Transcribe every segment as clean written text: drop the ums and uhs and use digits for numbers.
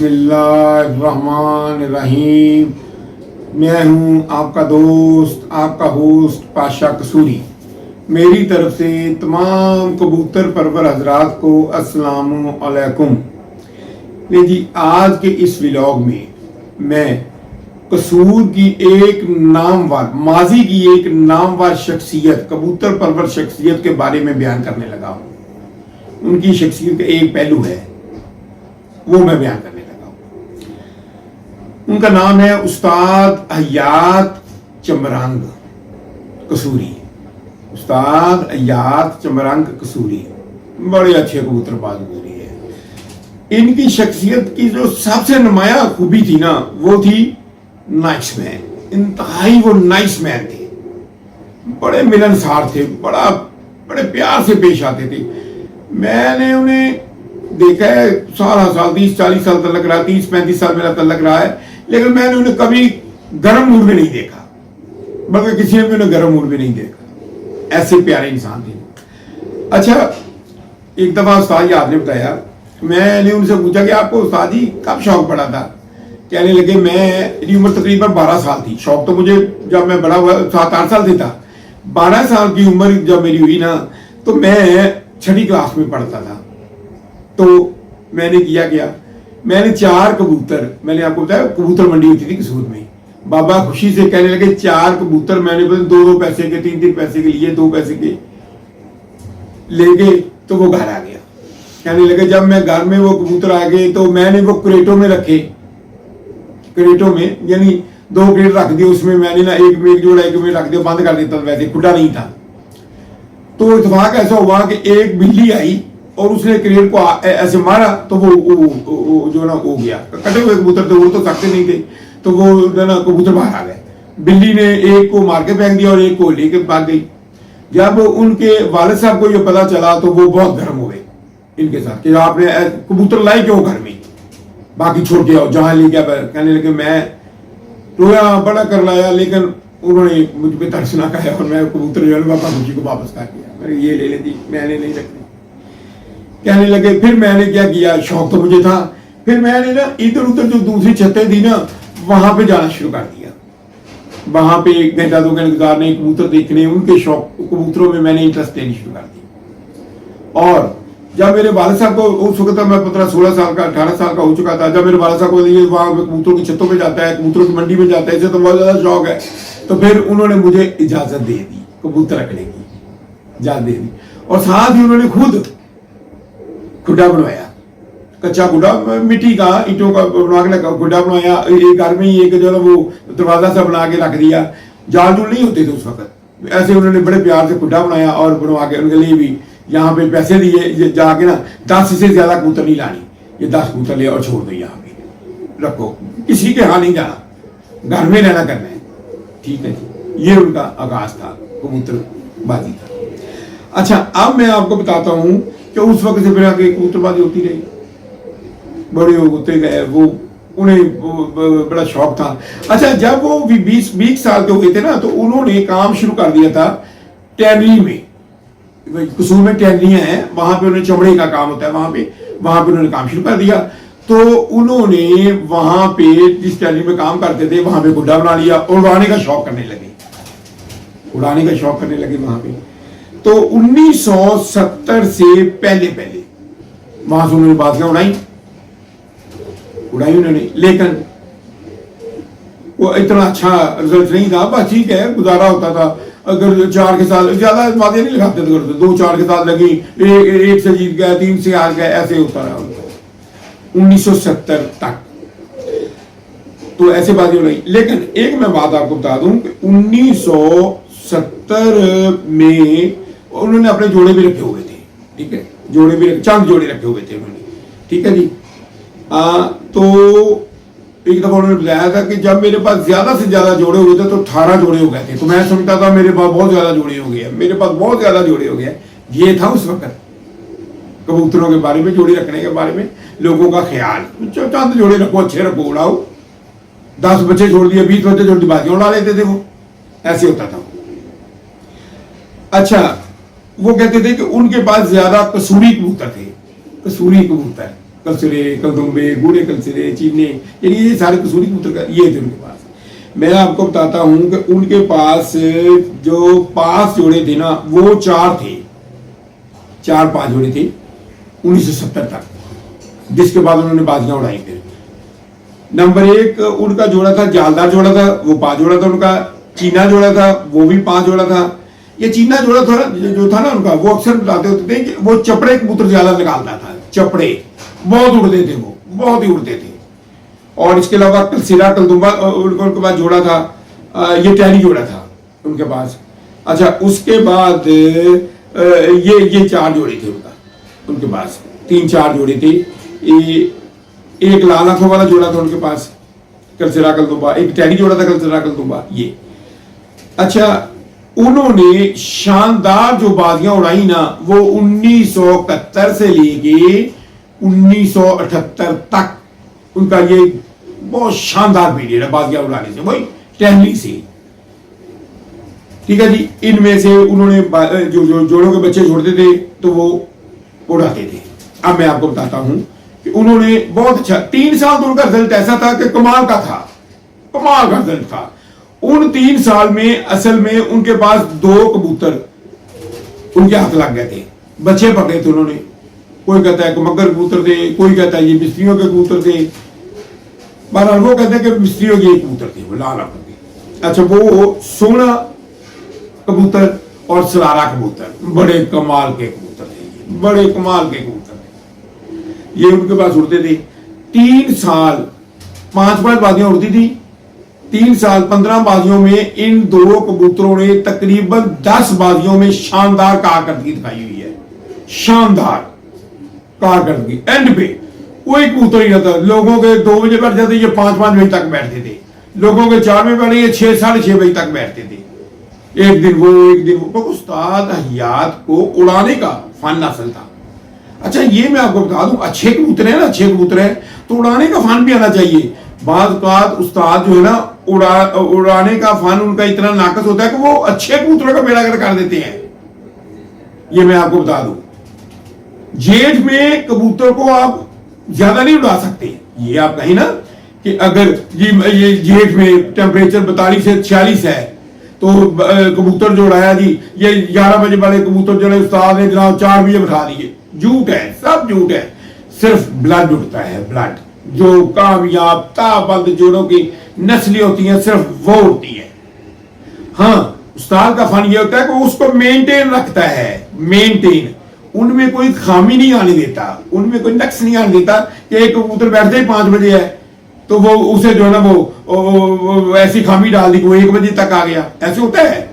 बिस्मिल्लाहिर्रहमानिर्रहीम। मैं हूँ आपका दोस्त, आपका होस्ट पाशा कसूरी। मेरी तरफ से तमाम कबूतर परवर हजरात को अस्सलामु अलैकुम। ले जी, आज के इस व्लॉग में मैं कसूर की एक नामवर, माजी की एक नामवर शख्सियत, कबूतर परवर शख्सियत के बारे में बयान करने लगा हूँ। उनकी शख्सियत का एक पहलू है, वो मैं बयान करने लगा हूँ। उनका नाम है उस्ताद हयात चमरंग कसूरी। उस्ताद हयात चमरंग कसूरी बड़े अच्छे कबूतरबाज कसूरी है। इनकी शख्सियत की जो सबसे नुमाया खूबी थी ना, वो थी नाइस मैन। इंतहाई वो नाइस मैन थे, बड़े मिलनसार थे, बड़े प्यार से पेश आते थे। मैंने उन्हें देखा है साल 30-40 साल तक लग रहा है, 30-35 साल मेरा तलक रहा है, लेकिन मैंने उन्हें कभी गर्म मूड में नहीं देखा, बल्कि किसी ने भी उन्हें गर्म मूड में नहीं देखा। ऐसे प्यारे इंसान थे। अच्छा, एक दफा उस्ताद याद ने बताया, मैंने उनसे पूछा कि आपको उस्ताद जी कब शौक पड़ा था? कहने लगे मेरी उम्र तकरीबन 12 साल थी। शौक तो मुझे जब मैं बड़ा हुआ 7-8 साल से था। 12 साल की उम्र जब मेरी हुई ना, तो मैं 6वीं क्लास में पढ़ता था। तो मैंने किया क्या, मैंने 4 कबूतर, मैंने आपको बताया कबूतर मंडी होती थी कसूर में, बाबा खुशी से कहने लगे 4 कबूतर मैंने 2-2 पैसे के, 3-3 पैसे के लिए, 2 पैसे के ले गए। तो वो घर आ गया। कहने लगे जब मैं घर में वो कबूतर आ गए तो मैंने वो क्रेटों में रखे, क्रेटों में यानी 2 क्रेट रख दिए, उसमें मैंने ना एक में एक जोड़ा एक में रख दिया, बंद कर देता, वैसे खुला नहीं था। तो इत्तेफाक ऐसा हुआ कि एक बिल्ली आई और उसने क्रेट को ऐसे मारा, तो वो जो ना हो गया। कटे हुए कबूतर थे, वो तो सकते नहीं थे, तो वो ना कबूतर बाहर आ गए। बिल्ली ने एक को मार के फेंक दिया और एक को लेके भाग गई। जब उनके वालिद साहब को ये पता चला तो वो बहुत गर्म हो गए इनके साथ कि आपने कबूतर लाई क्यों घर में, बाकी छोड़ के आओ, जहां ले गया। कहने लगे मैं रोया, बड़ा कर लाया, लेकिन उन्होंने मुझ पर तरस ना खाया और मैं कबूतर जो है बाबा खुशी को वापस कर दिया। मैंने ये ले ली, मैंने नहीं रखी। कहने लगे फिर मैंने क्या किया, शौक तो मुझे था, फिर मैंने ना इधर उधर जो दूसरी छतें थी ना, वहां पे जाना शुरू कर दिया। वहां पे 1 घंटा 2 घंटे गुजारने, कबूतर देखने, उनके शौक कबूतरों में मैंने इंटरेस्ट लेनी शुरू कर दी। और जब मेरे वालिद साहब को, उस वक्त मैं 15-16 साल का, 18 साल का हो चुका था, जब मेरे वालिद साहब को ये वहां कबूतरों की छतों पे जाता है, कबूतरों की मंडी में जाता है, इसे तो बहुत ज्यादा शौक है, तो फिर उन्होंने मुझे इजाजत दे दी, कबूतर रखने की इजाजत दे दी। और साथ ही उन्होंने खुद खुड्डा बनवाया, कच्चा खुड्डा, मिट्टी का, ईंटों का बना के खुड्डा बनवाया। एक घर में ही एक जो है वो दरवाजा सा बना के रख दिया। जाल जूल नहीं होते थे उस वक्त, ऐसे उन्होंने बड़े प्यार से खुड्डा बनाया और बनवा के उनके लिए भी यहाँ पे पैसे दिए, जाके ना 10 से ज्यादा कबूतर नहीं लानी, ये 10 कबूतर ले और छोड़ दो, यहाँ पे रखो, किसी के यहाँ नहीं जाना, घर में रहना करना है, ठीक है जी। ये उनका आगाज था, कबूतरबाजी था। अच्छा, अब मैं आपको बताता हूँ कि उस वक्त से फिर आगे कबूतरबाजी होती रही, बड़े होते गए, वो उन्हें बड़ा शौक था। अच्छा, जब वो 20 साल के हुए थे ना, तो उन्होंने काम शुरू कर दिया था टैनरी में। कसूर में टैनरियां हैं, वहां पे उन्हें चमड़े का काम होता है, वहां पे उन्होंने काम शुरू कर दिया। तो उन्होंने वहां पे जिस टैनरी में काम करते थे, वहां पे गुड्डा बना लिया और उड़ाने का शौक करने लगे, वहां पे। तो 1970 से पहले वहां से उन्होंने बाजियां उड़ाई उन्होंने, लेकिन वो इतना अच्छा रिजल्ट नहीं था। बस ठीक है, गुजारा होता था। अगर 4 के साथ ज्यादा बातें नहीं लगाते थे, 2-4 के साथ लगी, एक से जीत गया, 3 से हार गया, ऐसे होता रहा 1970 तक। तो ऐसे बातें नहीं। लेकिन एक मैं बात आपको बता दूं कि 1970 में उन्होंने अपने जोड़े भी रखे हुए थे, ठीक है, चंद जोड़े रखे हुए थे उन्होंने, ठीक है जी। तो एक दफा उन्होंने बताया था कि जब मेरे पास ज्यादा से ज्यादा जोड़े हुए थे तो 18 जोड़े हो गए थे। तो मैं समझता था मेरे पास बहुत ज्यादा जोड़े हो गए, ये था उस वक्त कबूतरों के बारे में, जोड़े रखने के बारे में लोगों का ख्याल। चंद जोड़े रखो, अच्छे रखो, उड़ाओ। 10 बच्चे छोड़ दिए, 20 बच्चे छोड़ दिए, बाजियां उड़ा लेते थे, वो ऐसे होता था। अच्छा, वो कहते थे कि उनके पास ज्यादा कसूरी कबूतर थे, कसूरी कबूतर कलसरे, कलदुम्बे, गूढ़े कलसरे, चीने, यानी ये सारे कसूरी कबूतर का ये थे उनके पास। मैं आपको बताता हूँ कि उनके पास जो 5 जोड़े थे ना, वो 4 थे, 4-5 जोड़े थे 1970 तक, जिसके बाद उन्होंने बाजियां उड़ाई। फिर नंबर 1 उनका जोड़ा था, जालदार जोड़ा था, वो 5 जोड़ा था उनका। चीना जोड़ा था, वो भी 5 जोड़ा था। ये चीना जोड़ा था जो था ना उनका, वो अक्सर बताते होते थे कि वो चपड़े कबूतर ज्यादा निकालता था, चपड़े बहुत उड़ते थे, वो बहुत ही उड़ते थे। और इसके अलावा कलसिरा, कलदुम्बा उनके पास जोड़ा था, ये टैरी जोड़ा था उनके पास। अच्छा, उसके बाद ये 4 जोड़े थे उनके पास, 3-4 जोड़े थे। एक लाल आंखों वाला जोड़ा था उनके पास, कलसिरा कलदुम्बा, एक टैरी जोड़ा था, कलसिरा कलदुम्बा, ये। अच्छा, उन्होंने शानदार जो बाजियां उड़ाई ना, वो 1971 से लेके 1978 तक उनका ये बहुत शानदार पीरियड है बाजियां उड़ाने से, वही टहली से। ठीक है जी। इनमें से उन्होंने जो जोड़ों के बच्चे छोड़ते थे तो वो उड़ाते थे। अब मैं आपको बताता हूं कि उन्होंने बहुत अच्छा 3 साल तो उनका रिजल्ट ऐसा था कि कमाल का था, कमाल का रिजल्ट था। उन 3 साल में असल में उनके पास 2 कबूतर उनके हाथ लग गए थे, बच्चे पकड़े थे उन्होंने। कोई कहता है कि मगर कबूतर थे, कोई कहता है ये मिस्त्रियों के कबूतर थे। बहरहाल वो कहते हैं कि मिस्त्रियों के कबूतर थे, वो लाल आंखों के। अच्छा, वो सोना कबूतर और सरारा कबूतर बड़े कमाल के कबूतर थे, बड़े कमाल के कबूतर थे। ये उनके पास उड़ते थे। 3 साल 5-5 बाजियां उड़ती थी। 3 साल 15 बाजियों में इन 2 कबूतरों ने तकरीबन 10 बाजियों में शानदार कारकर्दगी दिखाई हुई है, शानदार कारकर्दगी। एंड पे कोई कबूतर नहीं रहता। लोगों के 2 बजे बैठ जाते, ये 5-5 बजे तक बैठते थे। लोगों के 4 बजे बैठे, ये 6-6:30 बजे तक बैठते थे। एक दिन वो उस्ताद हयात को उड़ाने का फन असल था। अच्छा, ये मैं आपको बता दूं, अच्छे कबूतर है ना, अच्छे कबूतर है तो उड़ाने का फन भी आना चाहिए। बात उस्ताद जो है ना, उड़ाने का फन उनका इतना नाकस होता है कि वो अच्छे कबूतरों का बेड़ा कर देते हैं। ये मैं आपको बता दूं, जेठ में कबूतर को आप ज्यादा नहीं उड़ा सकते। ये आप कहीं ना कि अगर ये जेठ में टेम्परेचर 42 से 46 है तो कबूतर जो उड़ाया जी, ये 11 बजे वाले कबूतर जो है उस्ताद ने जनाब 4 बजे बैठा दिए। झूठ है, सब झूठ है। सिर्फ ब्लड उड़ता है, ब्लड जो कामयाब ताबंद जोड़ों की नस्लें होती हैं, सिर्फ वो उड़ती है। हाँ, उस्ताद का फन ये होता है कि उसको मेंटेन रखता है, मेंटेन। उनमें कोई खामी नहीं आने देता, उनमें कोई नक्स नहीं आने देता कि एक कबूतर बैठते ही 5 बजे है तो वो उसे जो है ना वो ऐसी खामी डाल दी कि वो 1 बजे तक आ गया। ऐसे होता है,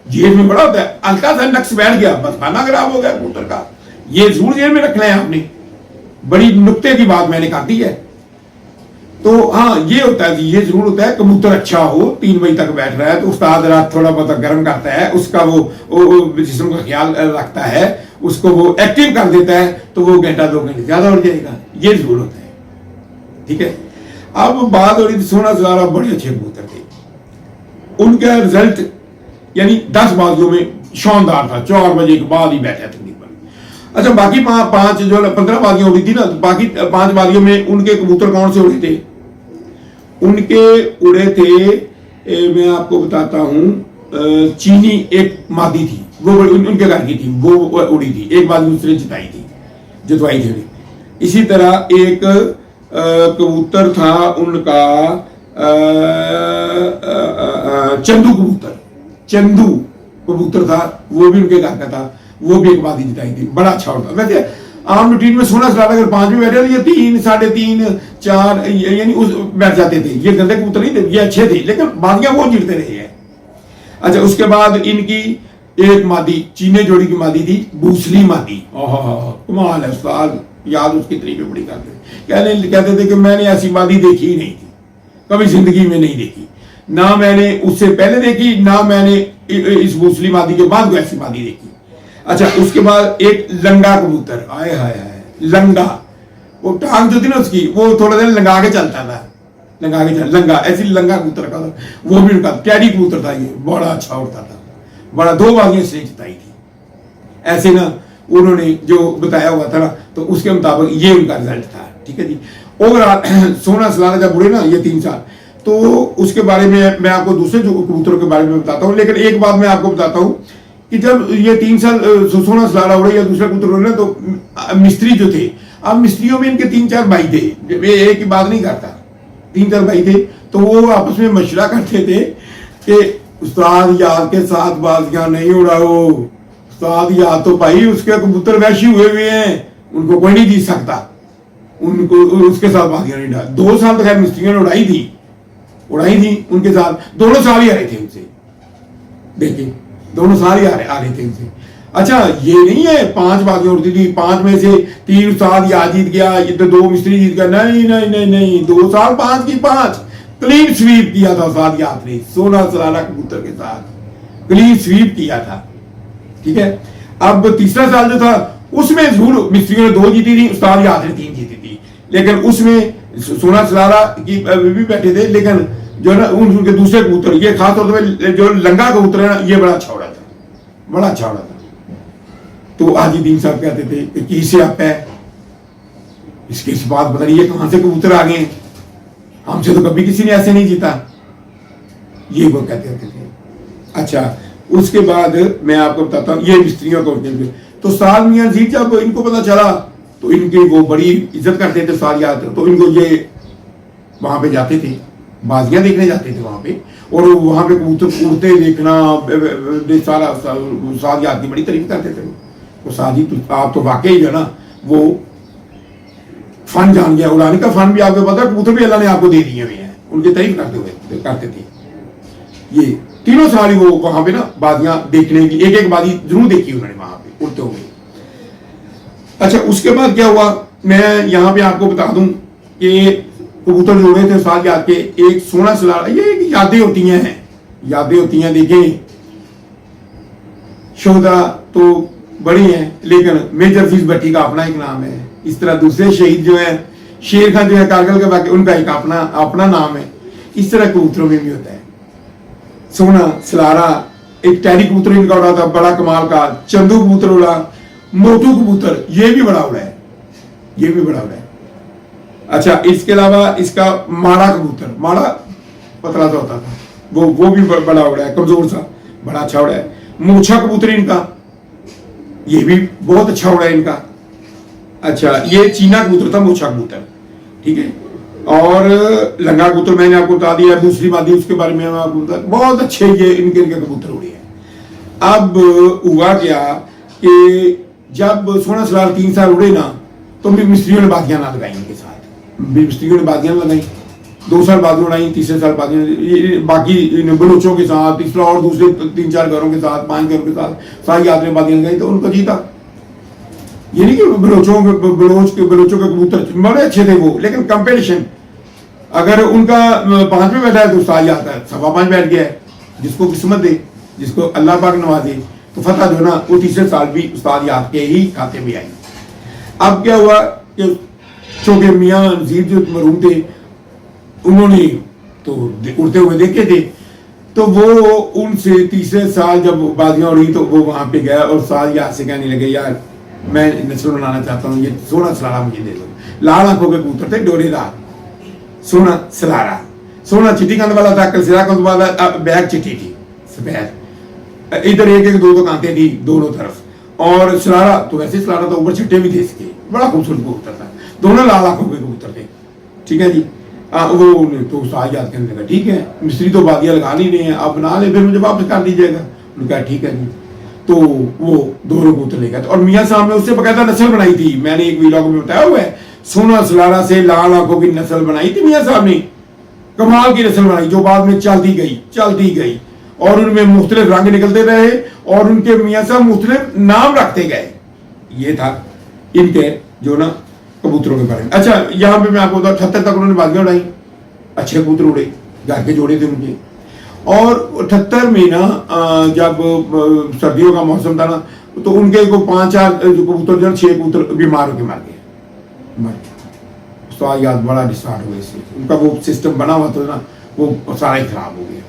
जेल में बड़ा होता है, हल्का सा नक्स बैठ गया, बस खाना खराब हो गया कबूतर का। ये जरूर जेल में रखना है आपने, बड़ी नुक्ते की बात मैंने कर दी है। तो हाँ, ये होता है, ये जरूर होता है कबूतर अच्छा हो, 3 बजे तक बैठ रहा है तो उस्ताद रात थोड़ा बहुत गर्म करता है, उसका वो जिस्म का ख्याल रखता है, उसको वो एक्टिव कर देता है तो वो 1-2 घंटे ज्यादा उड़ जाएगा। ये जरूर होता है। ठीक है। अब बात हो रही थी सोना सरारा, बड़े अच्छे कबूतर थे। उनका रिजल्ट यानी 10 बाजियों में शानदार था, 4 बजे के बाद ही बैठा तकरीबन। अच्छा, बाकी 5 जो 15 बाजियां उड़ी थी ना, तो बाकी 5 बाजियों में उनके कबूतर कौन से उड़े थे? उनके उड़े थे, मैं आपको बताता हूं, चीनी एक मादी थी, वो उनके घर की थी, वो उड़ी थी। एक बाजी दूसरे जितवाई थी। इसी तरह एक कबूतर था उनका, चंदू कबूतर था, वो भी उनके घर का था, वो भी एक बाजी जिताई थी, बड़ा अच्छा उड़ता। वैसे आम रूटीन में सोना सरारा अगर 5 में बैठे तो ये 3, 3.5, 4 यानी उस बैठ जाते थे। ये गंदे कबूतर नहीं थे, ये अच्छे थे, लेकिन बाजियां वो जीतते रहे हैं। अच्छा, उसके बाद इनकी एक मादी, चीने जोड़ी की मादी थी, भूसली मादी। कमाल है, उस्ताद याद उसकी तरीके बड़ी करते, कहते थे कि मैंने ऐसी मादी देखी ही नहीं थी, कभी जिंदगी में नहीं देखी। ना मैंने उससे पहले देखी, ना मैंने इस भूसली मादी के बाद ऐसी मादी देखी। अच्छा, उसके बाद एक लंगा कबूतर, आए हाय हाय, लंगा, वो टांग जो थी ना उसकी, वो थोड़ा देर लंगा के चलता था, लंगा ऐसी लंगा कबूतर का था, वो भी उनका कैडी कबूतर था। ये बड़ा अच्छा उड़ता था, बड़ा 2 बाजियां इसने जिताई थी। ऐसे ना उन्होंने जो बताया हुआ था ना, तो उसके मुताबिक ये उनका रिजल्ट था। ठीक है जी। और सोना सलारा जब उड़े ना ये 3 साल, तो उसके बारे में मैं आपको दूसरे जो कबूतरों के बारे में बताता हूँ, लेकिन एक बात मैं आपको बताता हूँ कि जब ये 3 साल सोना सलारा उड़े या दूसरा कबूतर उड़े ना, तो मिस्त्री जो थे, अब मिस्त्रियों में इनके 3-4 भाई थे, ये एक ही बात नहीं करता, 3-4 भाई थे, तो वो आपस में मशवरा करते थे कि उस्ताद याद के साथ बाजियां नहीं उड़ाओ, उस्ताद याद तो भाई उसके कबूतर वैसे हुए हुए हैं, उनको कोई नहीं जीत सकता, उनको उसके साथ बाजियां नहीं डाल। 2 साल तो खैर मिस्त्रियों ने उड़ाई थी उनके साथ, दोनों साल ही आ रहे थे उनसे, देखिए दोनों साल ही आ रहे थे उनसे। अच्छा ये नहीं है 5 बाजियां उड़ती थी, 5 में से 3 उस्ताद याद जीत गया, ये तो 2 मिस्त्री जीत गया, नहीं नहीं नहीं नहीं, 2 साल 5 की 5 क्लीन स्वीप किया था उस्ताद याद ने सोना सलारा कबूतर के साथ, क्लीन स्वीप किया था, ठीक है। अब तीसरा साल जो था उसमें जरूर मिस्त्रियों ने 2 जीती थी, उस्ताद याद ने 3 जीती थी, लेकिन उसमें सोना सलारा की भी बैठे थे, लेकिन जो है ना उनके दूसरे कबूतर, ये खासतौर पर जो लंगा कबूतर है ना, ये बड़ा अच्छा उड़ा था, बड़ा अच्छा उड़ा था। तो आजिदीन साहब कहते थे कि इसे आप है, इसके इस बात पता नहीं ये कहां से कबूतर आ गए, हमसे तो कभी किसी ने ऐसे नहीं जीता, ये वो कहते थे। अच्छा उसके बाद मैं आपको बताता हूँ ये मिस्त्रियों को, तो साल मियां जीत जब इनको पता चला तो इनकी वो बड़ी इज्जत करते थे साल याद, तो इनको ये वहां पे जाते थे, बाजियां देखने जाते थे वहां पे, और वहां पे कबूतर उड़ते देखना सारा साल याद की बड़ी तारीफ करते थे। वो साजी तो आप तो वाकई जो है ना वो फन जान गया, उड़ाने का फन भी आपको पता है, कबूतर भी अल्लाह ने आपको दे दिए हुए हैं, उनकी तारीफ करते थे। ये 3 साल ही वो वहां पे ना बाजियां देखने की, एक बाजी जरूर देखी उन्होंने वहां पे उड़ते हुए। अच्छा उसके बाद क्या हुआ, मैं यहाँ पे आपको बता दूं कि कबूतर जो उड़े थे साल याद के, एक सोना सलारा, ये यादें होती हैं, देखें शोधा तो बड़ी हैं, लेकिन मेजर फीस भट्टी का अपना एक नाम है, इस तरह दूसरे शहीद जो है शेर खान जो है कारगिल के वाक़े, उनका एक अपना नाम है। इस तरह कबूतरों में भी होता है। सोना सलारा, एक टैरी कबूतर इनका उड़ा था बड़ा कमाल का, चंदू कबूतर उड़ा, मोटू कबूतर ये भी बड़ा उड़ा है, अच्छा इसके अलावा इसका माड़ा कबूतर, माड़ा पतला सा होता था, वो भी बड़ा उड़ा है, कमजोर सा, बड़ा अच्छा उड़ा है। मूछा कबूतर इनका, ये भी बहुत अच्छा उड़ा है इनका। अच्छा ये चीना कबूतर था, मूछा कबूतर, ठीक है। और लंगा कबूतर मैंने आपको बता दिया, दूसरी बात उसके बारे में आपको बता, बहुत अच्छे ये इनके कबूतर उड़े हैं। अब हुआ क्या कि जब सोना सलार 3 साल उड़े ना, तो मिस्त्रियों ने बाजियां ना लगाई उनके साथ, मिस्त्रियों ने बाजियां लगाई, 2 साल बाजियां उड़ाई, तीसरे साल बाजियां बाकी बलोचों के साथ, तीसरा और दूसरे 3-4 घरों के साथ, 5 घरों के साथ सारी याद में बाजियां लगाई, तो उनको जीता। ये नहीं कि बलोचों के कबूतर बड़े अच्छे थे वो, लेकिन कंपटीशन अगर उनका 5 में बैठा है तो उस्ताद आता है 5.25 बैठ गया है, जिसको किस्मत दे, जिसको अल्लाह पाक नवाजे, तो फतह जो ना वो तीसरे साल भी उस्ताद याद के ही खाते में आई। अब क्या हुआ कि चौके मियाँ नज़ीर जो मरूम थे, उन्होंने तो उड़ते हुए देखे थे, तो वो उनसे तीसरे साल जब बाजियां उड़ी तो वो वहां पे गया और उस्ताद याद से कहने लगे, यार मैं नस्ल बनाना चाहता हूँ, ये सोना सलारा मुझे दे दो। लाल आंखों के कबूतर थे, डोरेदार, सोना सलारा, सोना चिट्टी कंद वाला था, कलसिरा कंद वाला, बैग चिट्टी थी सफेद, इधर एक 2 कांते थी दोनों तरफ, और सलारा तो वैसे सलारा तो ऊपर छट्टे भी थे इसके, बड़ा खूबसूरत कबूतर था, दोनों लाल आंखों के कबूतर थे, ठीक है जी। वो तो उस्ताद याद करने लगा, ठीक है मिस्त्री तो बादियां लगा नहीं रहे हैं, आप बना ले, फिर मुझे वापस कर दीजिएगा। उन्होंने कहा ठीक है जी। तो वो दोनों कबूतर ले गए, और मियाँ साहब ने उससे बकायदा नस्ल बनाई थी, मैंने एक वीलॉग में बताया हुआ है, सोना सलारा से लाल आंखों की नस्ल बनाई थी मियाँ साहब ने, कमाल की नस्ल बनाई, जो बाद में चलती गई, और उनमें मुख्तलिफ रंग निकलते रहे, और उनके मियाँ साहब मुख्तलिफ नाम रखते गए। ये था इनके जो ना कबूतरों के बारे में। अच्छा यहाँ पे मैं आपको बताऊँ 78 तक उन्होंने बाजियां उड़ाई, अच्छे कबूतर उड़े, घर के जोड़े थे उनके। और 78 में ना जब सर्दियों का मौसम था ना, तो उनके को 5-4 कबूतर जो 6 कबूतर बीमार होकर मर गए। तो याद बड़ा डिस्टार्ट हुआ इससे, उनका वो सिस्टम बना हुआ था ना, वो सारा ही खराब हो गया।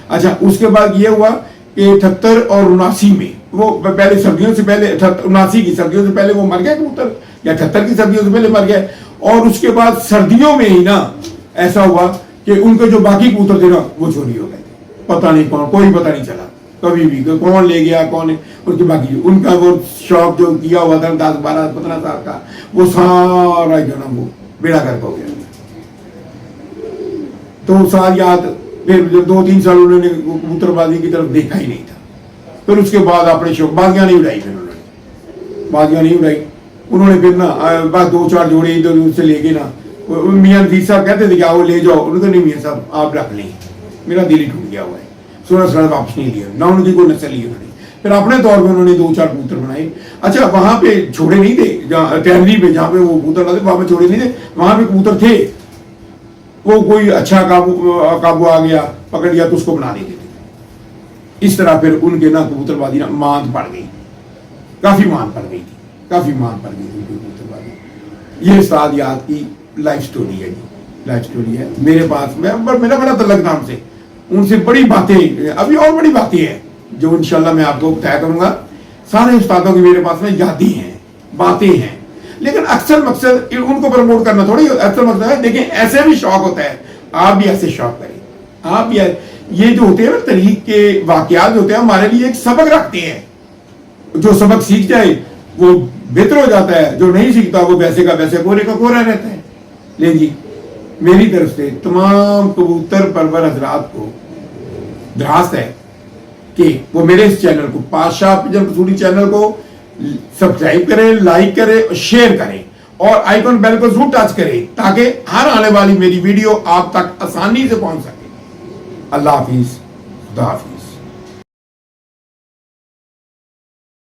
अच्छा उसके बाद ये हुआ कि 78 और 79 में, वो पहले सर्दियों से पहले 79 की सर्दियों से पहले वो मर गए कबूतर, या 78 की सर्दियों से पहले मर गए, اور اس کے بعد سردیوں میں ہی نا ایسا ہوا کہ ان کے جو باقی کبوتر تھے نا وہ چوری ہو گئے تھے، پتہ نہیں کون، کوئی پتہ نہیں چلا کبھی بھی کون لے گیا کون، ان کے باقی ان کا وہ شوق جو کیا ہوا تھا 10 12 15 سال کا وہ سارا جو نا وہ بیڑا گرک ہو گیا. تو سال یاد پھر 2-3 سال انہوں نے کبوتر بازی کی طرف دیکھا ہی نہیں تھا. پھر اس کے بعد اپنے شوق بازیاں نہیں اڑائی، پھر بازیاں نہیں اڑائی انہوں نے. پھر نا بس 2-4 جوڑے ادھر ادھر سے لے کے نا میاں نذیر صاحب کہتے تھے کہ آؤ لے جاؤ، انہوں نے نہیں میاں صاحب آپ رکھ لیں، میرا دل ہی ٹوٹ گیا ہوا ہے. 16 سال واپس نہیں لیا، نہ ان کی کوئی نسل لی انہوں نے. پھر اپنے طور پہ انہوں نے 2-4 کبوتر بنائے. اچھا وہاں پہ چھوڑے نہیں تھے ٹیمری پہ جہاں پہ وہ کبوتر لاتے وہاں پہ چھوڑے نہیں تھے، وہاں پہ کبوتر تھے. وہ کوئی اچھا قابو آ گیا پکڑ لیا تو اس کو بنا دیتے تھے. اس طرح پھر ان کے نا کبوتر بازی نا ماند پڑ گئی، کافی ماند پڑ گئی تھی، کافی ماند پڑ گئی تھی کبوتر بازی. یہ استاد یاد کی لائف سٹوری ہے جی، لائف سٹوری ہے میرے پاس. میرا بڑا تعلق تھا ان سے بڑی باتیں، ابھی اور بڑی باتیں ہیں جو انشاءاللہ میں آپ کو بتایا کروں گا. سارے استادوں کی میرے پاس میں یادیں ہیں، باتیں ہیں، لیکن اکثر مقصد ان کو پروموٹ کرنا تھوڑی اکثر مقصد ہے. دیکھیں ایسے بھی شوق ہوتا ہے، آپ بھی ایسے شوق کریں. آپ بھی یہ جو ہوتے ہیں نا طریق کے واقعات جو ہوتے ہیں ہمارے لیے ایک سبق رکھتے ہیں. جو سبق سیکھ جائے وہ بہتر ہو جاتا ہے، جو نہیں سیکھتا وہ ویسے کا ویسے کورے کا کورا رہتا ہے. لیں جی میری طرف سے تمام کبوتر پرور حضرات کو درخواست ہے کہ وہ میرے اس چینل کو پاشا پجن قصوری چینل کو سبسکرائب کریں، لائک کریں اور شیئر کریں اور آئیکن بیل کو ضرور ٹچ کریں تاکہ ہر آنے والی میری ویڈیو آپ تک آسانی سے پہنچ سکے. اللہ حافظ، خدا حافظ.